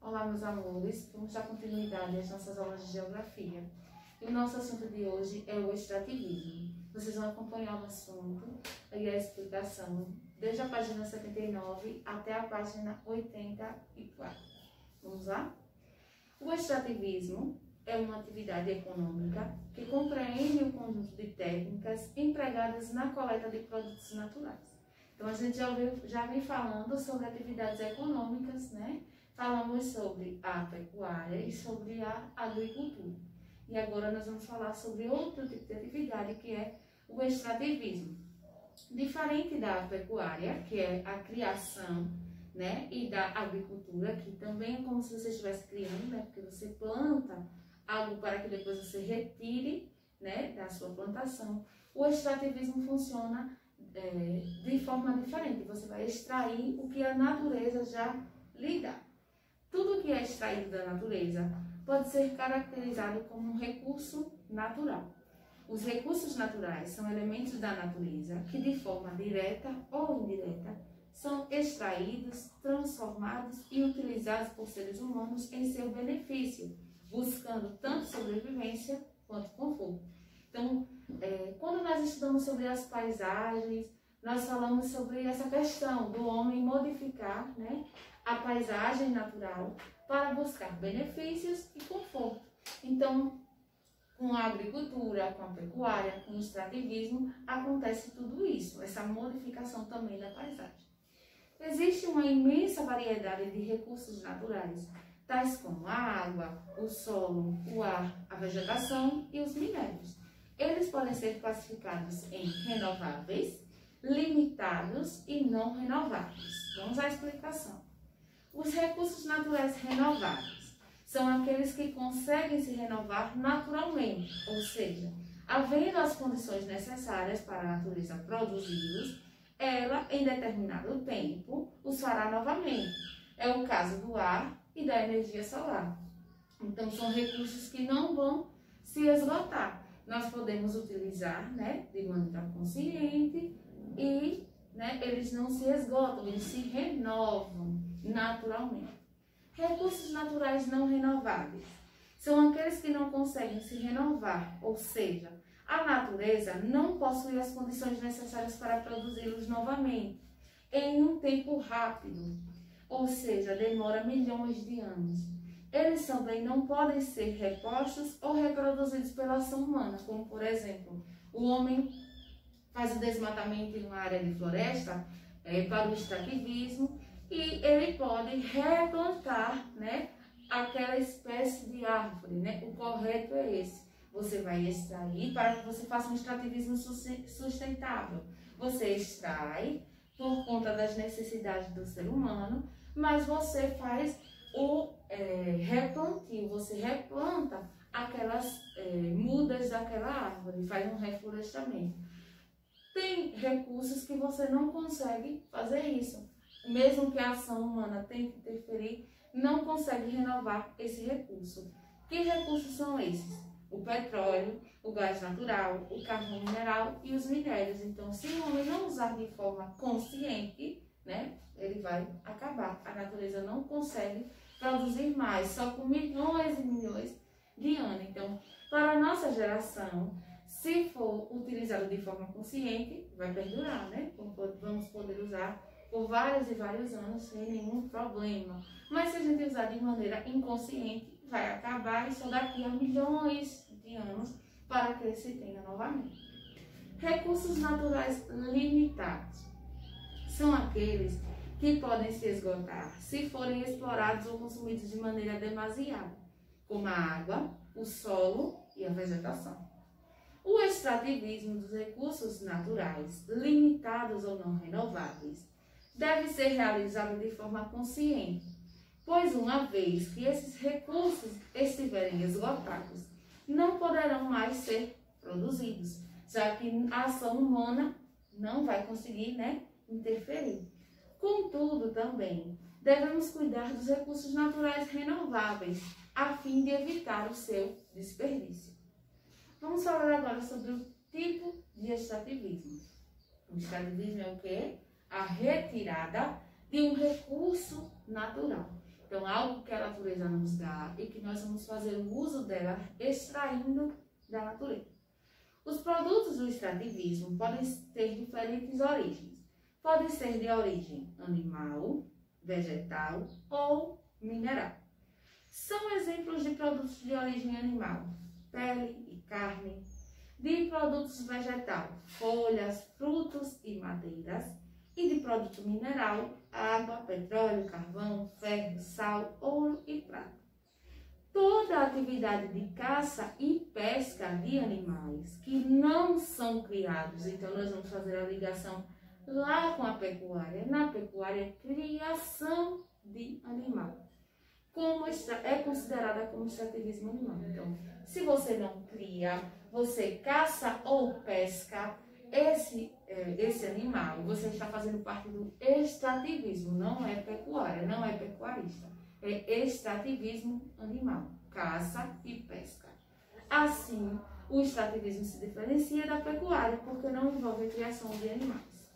Olá, meus amores, vamos dar continuidade às nossas aulas de geografia. E o nosso assunto de hoje é o extrativismo. Vocês vão acompanhar o assunto e a explicação desde a página 79 até a página 84. Vamos lá? O extrativismo é uma atividade econômica que compreende o conjunto de técnicas empregadas na coleta de produtos naturais. Então, a gente já vem falando sobre atividades econômicas, né? Falamos sobre a pecuária e sobre a agricultura. E agora nós vamos falar sobre outro tipo de atividade, que é o extrativismo. Diferente da pecuária, que é a criação, né? E da agricultura, que também é como se você estivesse criando, né? Porque você planta algo para que depois você retire, né? Da sua plantação. O extrativismo funciona de forma diferente. Você vai extrair o que a natureza já lhe dá. Tudo que é extraído da natureza pode ser caracterizado como um recurso natural. Os recursos naturais são elementos da natureza que, de forma direta ou indireta, são extraídos, transformados e utilizados por seres humanos em seu benefício, buscando tanto sobrevivência quanto conforto. Então, quando nós estudamos sobre as paisagens, nós falamos sobre essa questão do homem modificar, né, a paisagem natural para buscar benefícios e conforto. Então, com a agricultura, com a pecuária, com o extrativismo, acontece tudo isso, essa modificação também da paisagem. Existe uma imensa variedade de recursos naturais, tais como a água, o solo, o ar, a vegetação e os minérios. Eles podem ser classificados em renováveis, limitados e não renováveis. Vamos à explicação. Os recursos naturais renováveis são aqueles que conseguem se renovar naturalmente, ou seja, havendo as condições necessárias para a natureza produzi-los, ela, em determinado tempo, os fará novamente. É o caso do ar e da energia solar. Então, são recursos que não vão se esgotar. Nós podemos utilizar, né, de maneira consciente e, né, eles não se esgotam, eles se renovam naturalmente. Recursos naturais não renováveis são aqueles que não conseguem se renovar, ou seja, a natureza não possui as condições necessárias para produzi-los novamente em um tempo rápido, ou seja, demora milhões de anos. Eles também não podem ser repostos ou reproduzidos pela ação humana, como, por exemplo, o homem faz o desmatamento em uma área de floresta para o extrativismo e ele pode replantar, né, aquela espécie de árvore, né? O correto é esse. Você vai extrair para que você faça um extrativismo sustentável. Você extrai por conta das necessidades do ser humano, mas você faz o replantio, você replanta aquelas mudas daquela árvore, faz um reflorestamento. Tem recursos que você não consegue fazer isso. Mesmo que a ação humana tenha que interferir, não consegue renovar esse recurso. Que recursos são esses? O petróleo, o gás natural, o carvão mineral e os minérios. Então, se o homem não usar de forma consciente, né, ele vai acabar. A natureza não consegue produzir mais, só com milhões e milhões de anos. Então, para a nossa geração, se for utilizado de forma consciente, vai perdurar, né? Vamos poder usar por vários e vários anos sem nenhum problema. Mas se a gente usar de maneira inconsciente, vai acabar e só daqui a milhões de anos para que se tenha novamente. Recursos naturais limitados são aqueles que podem se esgotar se forem explorados ou consumidos de maneira demasiada, como a água, o solo e a vegetação. O extrativismo dos recursos naturais, limitados ou não renováveis, deve ser realizado de forma consciente, pois uma vez que esses recursos estiverem esgotados, não poderão mais ser produzidos, já que a ação humana não vai conseguir, né, interferir. Contudo, também, devemos cuidar dos recursos naturais renováveis, a fim de evitar o seu desperdício. Vamos falar agora sobre o tipo de extrativismo. O extrativismo é o quê? A retirada de um recurso natural. Então, algo que a natureza nos dá e que nós vamos fazer o uso dela extraindo da natureza. Os produtos do extrativismo podem ter diferentes origens. Podem ser de origem animal, vegetal ou mineral. São exemplos de produtos de origem animal, pele e carne, de produtos vegetal, folhas, frutos e madeiras, e de produto mineral, água, petróleo, carvão, ferro, sal, ouro e prata. Toda a atividade de caça e pesca de animais que não são criados, então nós vamos fazer a ligação lá com a pecuária. Na pecuária, criação de animal é considerada como extrativismo animal. Então, se você não cria, você caça ou pesca esse animal, você está fazendo parte do extrativismo, não é pecuária, não é pecuarista. É extrativismo animal, caça e pesca. Assim, o extrativismo se diferencia da pecuária, porque não envolve a criação de animais.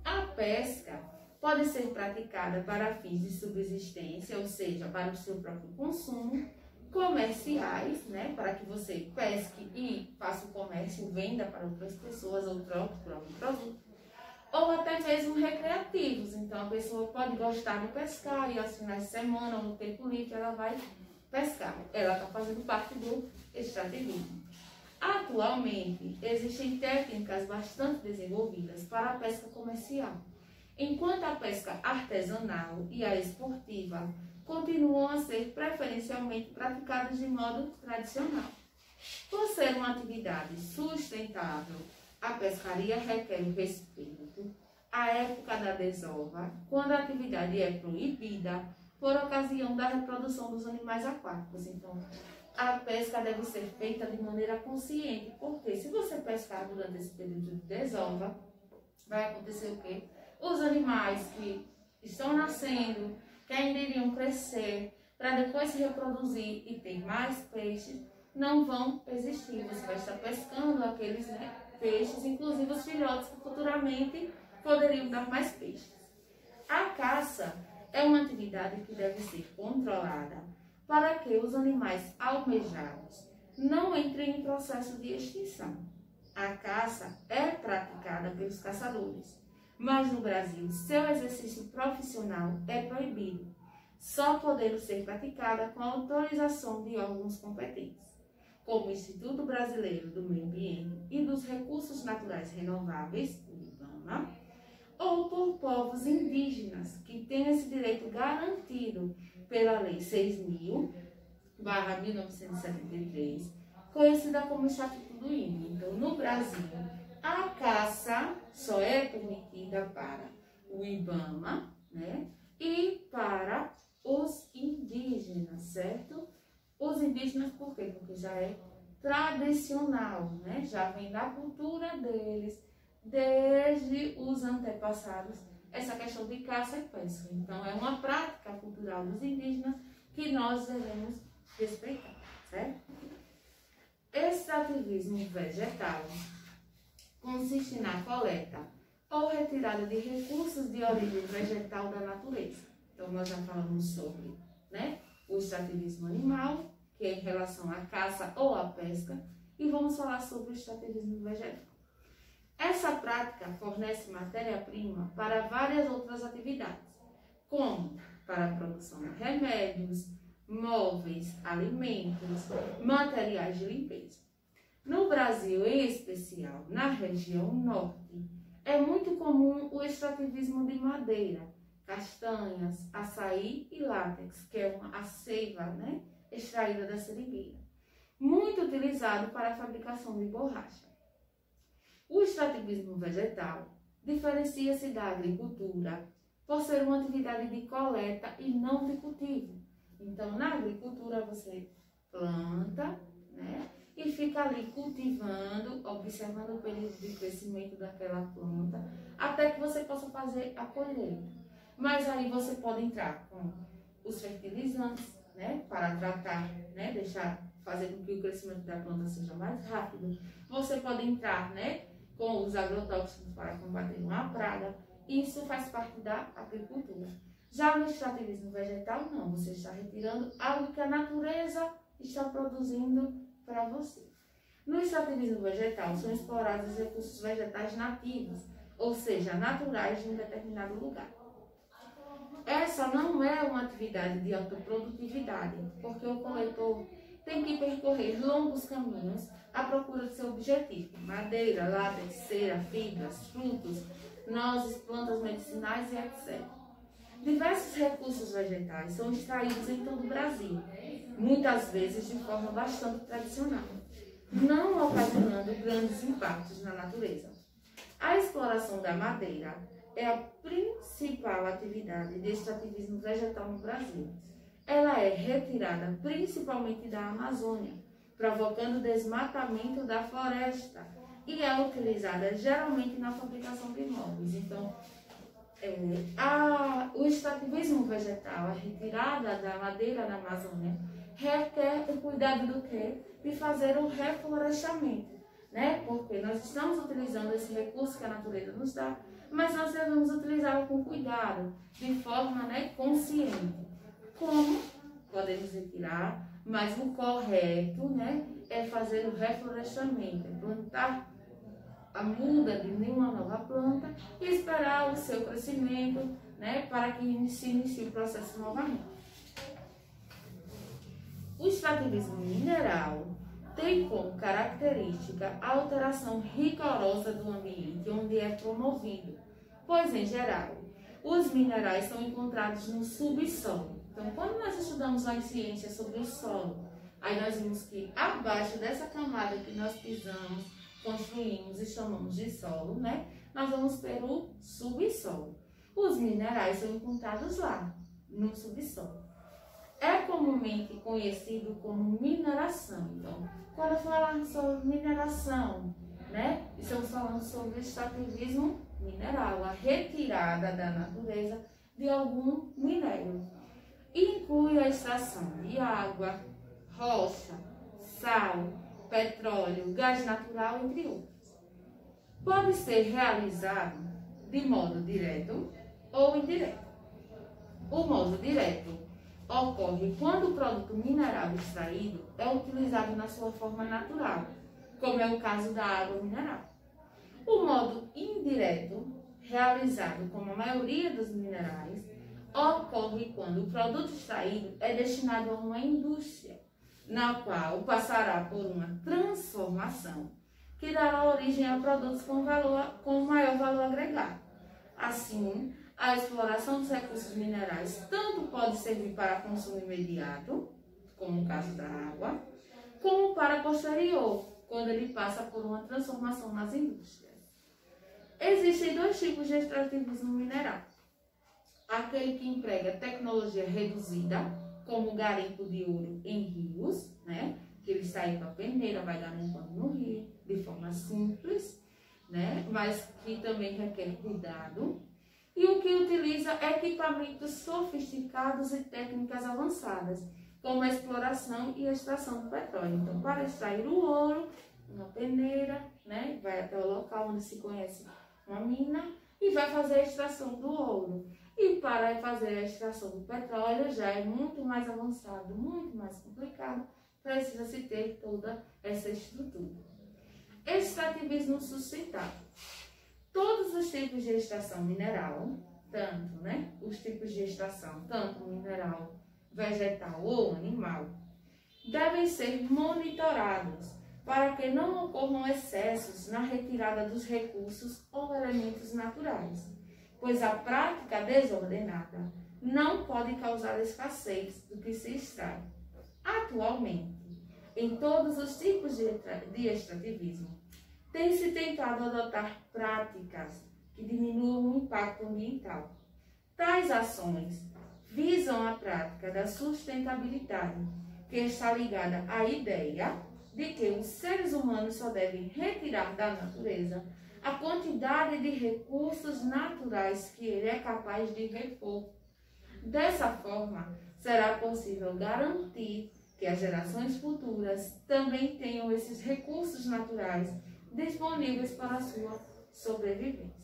A pesca pode ser praticada para fins de subsistência, ou seja, para o seu próprio consumo, comerciais, né, para que você pesque e faça o comércio, venda para outras pessoas ou troque por algum produto, ou até mesmo recreativos. Então, a pessoa pode gostar de pescar e aos finais de semana ou no tempo livre ela vai pescar. Ela está fazendo parte do extrativismo. Atualmente, existem técnicas bastante desenvolvidas para a pesca comercial, enquanto a pesca artesanal e a esportiva continuam a ser preferencialmente praticadas de modo tradicional. Por ser uma atividade sustentável, a pescaria requer o respeito à época da desova, quando a atividade é proibida por ocasião da reprodução dos animais aquáticos. Então, a pesca deve ser feita de maneira consciente, porque se você pescar durante esse período de desova, vai acontecer o quê? Os animais que estão nascendo, que ainda iriam crescer, para depois se reproduzir e ter mais peixes, não vão existir. Você vai estar pescando aqueles peixes, inclusive os filhotes que futuramente poderiam dar mais peixes. A caça é uma atividade que deve ser controlada para que os animais almejados não entrem em processo de extinção. A caça é praticada pelos caçadores, mas no Brasil seu exercício profissional é proibido, só podendo ser praticada com a autorização de órgãos competentes, como o Instituto Brasileiro do Meio Ambiente e dos Recursos Naturais Renováveis, o IBAMA, ou por povos indígenas, que têm esse direito garantido pela Lei 6.000/1973, conhecida como Estatuto do Índio. Então, no Brasil, a caça só é permitida para o IBAMA, né, e para os indígenas, certo? Os indígenas por quê? Porque já é tradicional, né? Já vem da cultura deles, desde os antepassados, essa questão de caça e pesca. Então, é uma prática cultural dos indígenas que nós devemos respeitar, certo? Extrativismo vegetal consiste na coleta ou retirada de recursos de origem vegetal da natureza. Então, nós já falamos sobre, né, o extrativismo animal, que é em relação à caça ou à pesca, e vamos falar sobre o extrativismo vegetal. Essa prática fornece matéria-prima para várias outras atividades, como para a produção de remédios, móveis, alimentos, materiais de limpeza. No Brasil, em especial na região norte, é muito comum o extrativismo de madeira, castanhas, açaí e látex, que é a seiva, né, extraída da seringueira, muito utilizado para a fabricação de borracha. O extrativismo vegetal diferencia-se da agricultura por ser uma atividade de coleta e não de cultivo. Então, na agricultura você planta, né, e fica ali cultivando, observando o período de crescimento daquela planta, até que você possa fazer a colheita. Mas aí você pode entrar com os fertilizantes, né, para tratar, né, fazer com que o crescimento da planta seja mais rápido. Você pode entrar, né, com os agrotóxicos para combater uma praga. Isso faz parte da agricultura. Já no extrativismo vegetal, não. Você está retirando algo que a natureza está produzindo para você. No extrativismo vegetal, são explorados os recursos vegetais nativos, ou seja, naturais de um determinado lugar. Essa não é uma atividade de autoprodutividade, porque o coletor tem que percorrer longos caminhos à procura de seu objetivo: madeira, látex, cera, fibras, frutos, nozes, plantas medicinais e etc. Diversos recursos vegetais são extraídos em todo o Brasil, muitas vezes de forma bastante tradicional, não ocasionando grandes impactos na natureza. A exploração da madeira é a principal atividade de extrativismo vegetal no Brasil. Ela é retirada principalmente da Amazônia, provocando desmatamento da floresta, e é utilizada geralmente na fabricação de móveis. Então, o extrativismo vegetal, a retirada da madeira da Amazônia, requer o cuidado do quê? De fazer o reflorestamento, né? Porque nós estamos utilizando esse recurso que a natureza nos dá, mas nós devemos utilizá-lo com cuidado, de forma, né, consciente. Como podemos retirar, mas o correto, né, é fazer o reflorestamento, é plantar a muda de nenhuma nova planta e esperar o seu crescimento, né, para que se inicie o processo novamente. O extrativismo mineral tem como característica a alteração rigorosa do ambiente onde é promovido, pois, em geral, os minerais são encontrados no subsolo. Então, quando nós estudamos lá em ciência sobre o solo, aí nós vimos que abaixo dessa camada que nós pisamos, construímos e chamamos de solo, né? Nós vamos ter o subsolo. Os minerais são encontrados lá, no subsolo. É comumente conhecido como mineração. Então, quando falamos sobre mineração, né? Estamos falando sobre extrativismo mineral, a retirada da natureza de algum minério. Inclui a extração de água, rocha, sal, petróleo, gás natural, entre outros. Pode ser realizado de modo direto ou indireto. O modo direto ocorre quando o produto mineral extraído é utilizado na sua forma natural, como é o caso da água mineral. O modo indireto, realizado como a maioria dos minerais, ocorre quando o produto extraído é destinado a uma indústria, na qual passará por uma transformação que dará origem a produtos com maior valor agregado. Assim, a exploração dos recursos minerais tanto pode servir para consumo imediato, como o caso da água, como para posterior, quando ele passa por uma transformação nas indústrias. Existem dois tipos de extrativismo mineral. Aquele que emprega tecnologia reduzida, como o garimpo de ouro em rios, né? Que ele sai com a peneira, vai garimpando no rio, de forma simples, né? Mas que também requer cuidado. E o que utiliza equipamentos sofisticados e técnicas avançadas, como a exploração e a extração do petróleo. Então, para extrair o ouro, uma peneira, né? Vai até o local onde se conhece uma mina e vai fazer a extração do ouro. E para fazer a extração do petróleo já é muito mais avançado, muito mais complicado, precisa-se ter toda essa estrutura. Extrativismo sustentável. Todos os tipos de extração mineral, tanto, né, os tipos de extração, tanto mineral, vegetal ou animal, devem ser monitorados para que não ocorram excessos na retirada dos recursos ou elementos naturais, pois a prática desordenada não pode causar escassez do que se extrai. Atualmente, em todos os tipos de extrativismo, tem-se tentado adotar práticas que diminuam o impacto ambiental. Tais ações visam a prática da sustentabilidade, que está ligada à ideia de que os seres humanos só devem retirar da natureza a quantidade de recursos naturais que ele é capaz de repor. Dessa forma, será possível garantir que as gerações futuras também tenham esses recursos naturais disponíveis para a sua sobrevivência.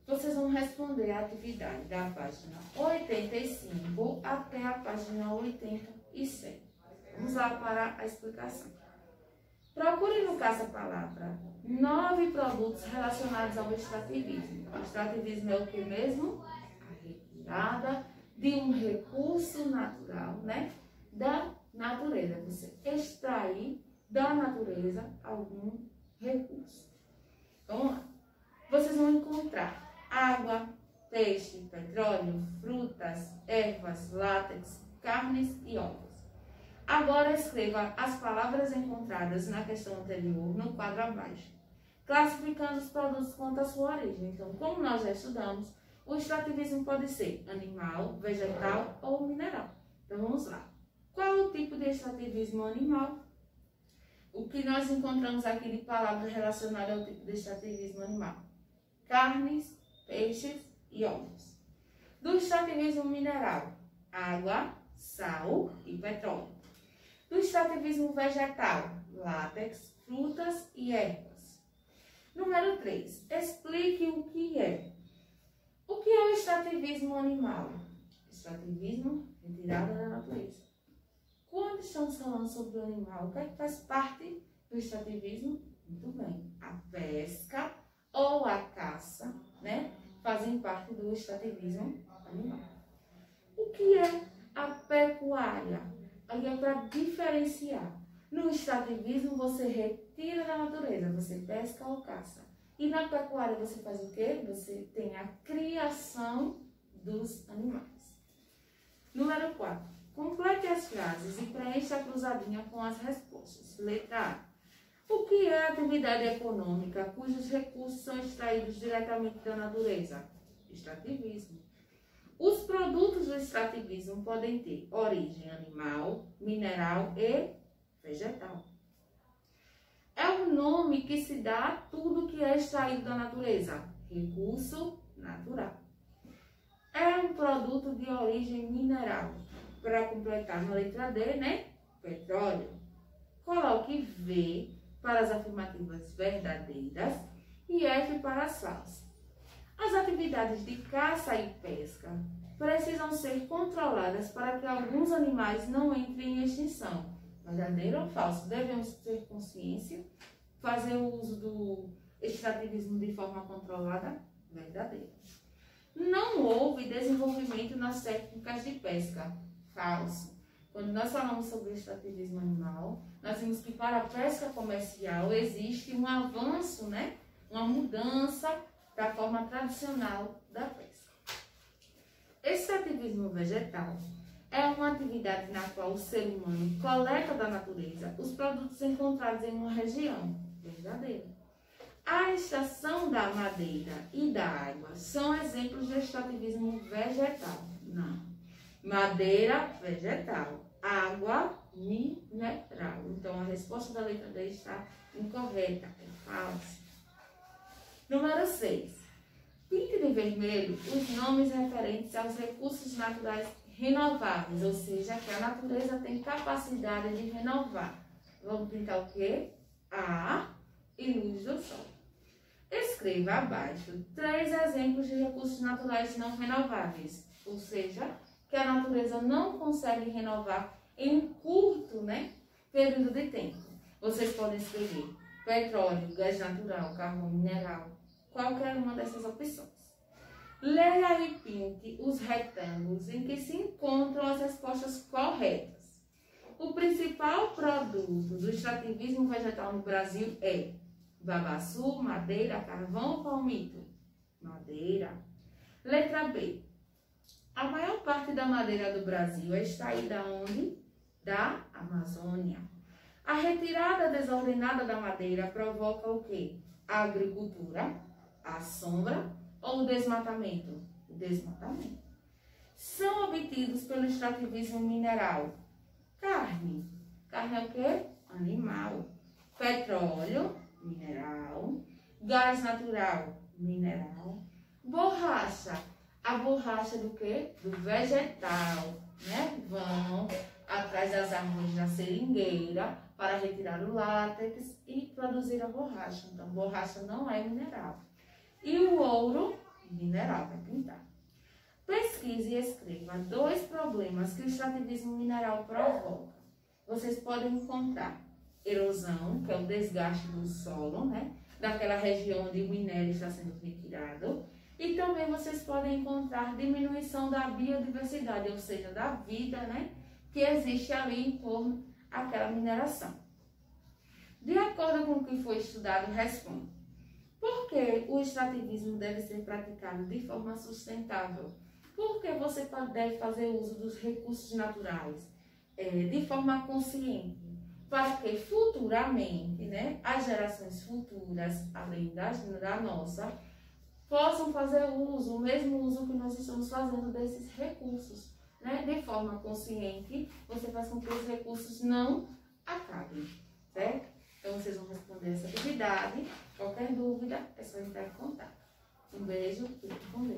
vocês vão responder a atividade da página 85 até a página 87. Vamos lá para a explicação. Procure no caça-palavra 9 produtos relacionados ao extrativismo. O extrativismo é o que mesmo? A retirada de um recurso natural, né? Da natureza. Você extrair da natureza algum recurso. Vamos lá. Vocês vão encontrar água, peixe, petróleo, frutas, ervas, látex, carnes e ovos. Agora escreva as palavras encontradas na questão anterior no quadro abaixo, classificando os produtos quanto à sua origem. Então, como nós já estudamos, o extrativismo pode ser animal, vegetal ou mineral. Então, vamos lá. Qual é o tipo de extrativismo animal? O que nós encontramos aqui de palavras relacionadas ao tipo de extrativismo animal? Carnes, peixes e ovos. Do extrativismo mineral, água, sal e petróleo. Do extrativismo vegetal, látex, frutas e ervas. Número 3. Explique o que é. O que é o extrativismo animal? Extrativismo, retirada da natureza. Quando estamos falando sobre o animal, o que é que faz parte do extrativismo? Muito bem, a pesca ou a caça, né? Fazem parte do extrativismo animal. O que é a pecuária? Aí é para diferenciar. No extrativismo você retira da natureza, você pesca ou caça. E na pecuária você faz o quê? Você tem a criação dos animais. Número 4. Complete as frases e preencha a cruzadinha com as respostas. Letra A. O que é a atividade econômica cujos recursos são extraídos diretamente da natureza? Extrativismo. Os produtos do extrativismo podem ter origem animal, mineral e vegetal. É o nome que se dá a tudo que é extraído da natureza. Recurso natural. É um produto de origem mineral. Para completar na letra D, né? Petróleo. Coloque V para as afirmativas verdadeiras e F para as falsas. As atividades de caça e pesca precisam ser controladas para que alguns animais não entrem em extinção. Verdadeiro ou falso? Devemos ter consciência, fazer o uso do extrativismo de forma controlada? Verdadeiro. Não houve desenvolvimento nas técnicas de pesca. Falso. Quando nós falamos sobre o extrativismo animal, nós vimos que para a pesca comercial existe um avanço, né? Uma mudança da forma tradicional da pesca. Extrativismo vegetal é uma atividade na qual o ser humano coleta da natureza os produtos encontrados em uma região. Verdadeiro. A extração da madeira e da água são exemplos de extrativismo vegetal. Não. Madeira, vegetal. Água, mineral. Então, a resposta da letra D está incorreta. É falsa. Número 6. Pinte de vermelho os nomes referentes aos recursos naturais renováveis, ou seja, que a natureza tem capacidade de renovar. Vamos pintar o quê? Ar e luz do sol. Escreva abaixo 3 exemplos de recursos naturais não renováveis, ou seja, que a natureza não consegue renovar em um curto, né, período de tempo. Vocês podem escrever petróleo, gás natural, carvão mineral, qualquer uma dessas opções. Leia e pinte os retângulos em que se encontram as respostas corretas. O principal produto do extrativismo vegetal no Brasil é babaçu, madeira, carvão ou palmito? Madeira. Letra B. A maior parte da madeira do Brasil é extraída onde? Da Amazônia. A retirada desordenada da madeira provoca o quê? A agricultura, a sombra ou o desmatamento? O desmatamento. São obtidos pelo extrativismo mineral. Carne. Carne é o quê? Animal. Petróleo, mineral. Gás natural, mineral. Borracha. A borracha do quê? Do vegetal, né? Vão atrás das árvores da seringueira para retirar o látex e produzir a borracha. Então, borracha não é mineral. E o ouro mineral, vai pintar. Pesquise e escreva 2 problemas que o extrativismo mineral provoca. Vocês podem encontrar erosão, que é o desgaste do solo, né? Daquela região onde o minério está sendo retirado. E também vocês podem encontrar diminuição da biodiversidade, ou seja, da vida, né? Que existe ali em torno àquela mineração. De acordo com o que foi estudado, responde: por que o extrativismo deve ser praticado de forma sustentável? Por que você deve fazer uso dos recursos naturais de forma consciente? Para que futuramente, né, as gerações futuras, além da nossa, possam fazer uso, o mesmo uso que nós estamos fazendo desses recursos, né? De forma consciente, você faz com que os recursos não acabem, certo? Então, vocês vão responder essa atividade. Qualquer dúvida, é só entrar em contato. Um beijo e fique com Deus.